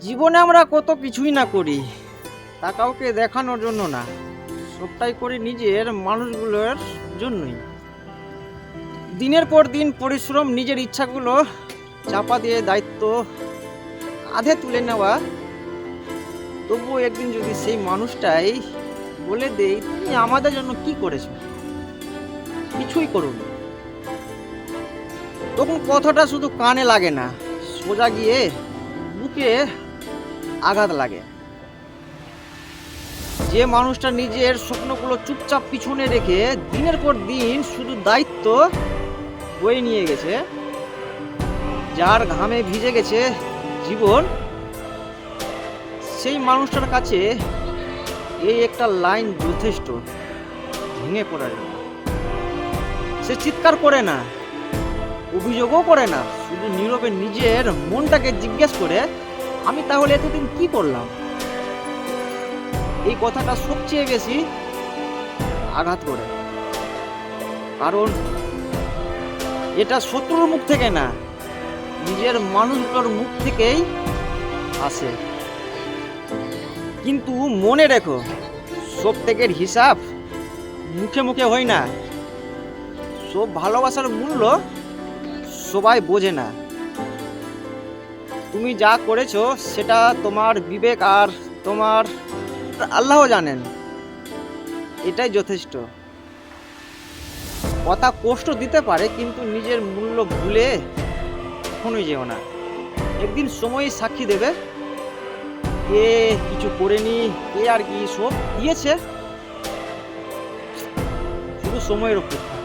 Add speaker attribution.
Speaker 1: জীবনে আমরা কত কিছুই না করি, তা কাউকে দেখানোর জন্য না, সবটাই করি নিজের মানুষগুলোর জন্যই। দিনের পর দিন পরিশ্রম, নিজের ইচ্ছাগুলো চাপা দিয়ে দায়িত্ব কাঁধে তুলে নেওয়া। তবুও একদিন যদি সেই মানুষটাই বলে দেই, তুমি আমাদের জন্য কি করেছো, কিছুই করুন, তখন কথাটা শুধু কানে লাগে না, সোজা গিয়ে বুকে আঘাত লাগে। যে মানুষটা নিজের স্বপ্নগুলো চুপচাপ পিছনে রেখে দিনের পর দিন শুধু দায়িত্ব বয়ে নিয়ে গেছে, যার ঘামে ভিজে গেছে জীবন, সেই মানুষটার কাছে এই একটা লাইন যথেষ্ট ভেঙে পড়ার জন্য। সে চিৎকার করে না, অভিযোগও করে না, শুধু নীরবে নিজের মনটাকে জিজ্ঞেস করে, আমি তাহলে এতদিন কি করলাম। এই কথাটা সবচেয়ে বেশি আঘাত করে, কারণ এটা শত্রুর মুখ থেকে না, নিজের মানুষগুলোর মুখ থেকেই আসে। কিন্তু মনে রেখো, সব থেকে হিসাব মুখে মুখে হয় না, সব ভালোবাসার মূল্য সবাই বোঝে না। তুমি যা করেছো সেটা তোমার বিবেক আর তোমার আল্লাহ জানেন, এটাই যথেষ্ট। কথা কষ্ট দিতে পারে, কিন্তু নিজের মূল্য ভুলে কখনোই যেও না। একদিন সময় সাক্ষী দেবে, কে কিছু করেনি, কে আর কি সব দিয়েছে, শুধু সময়ের অপেক্ষা।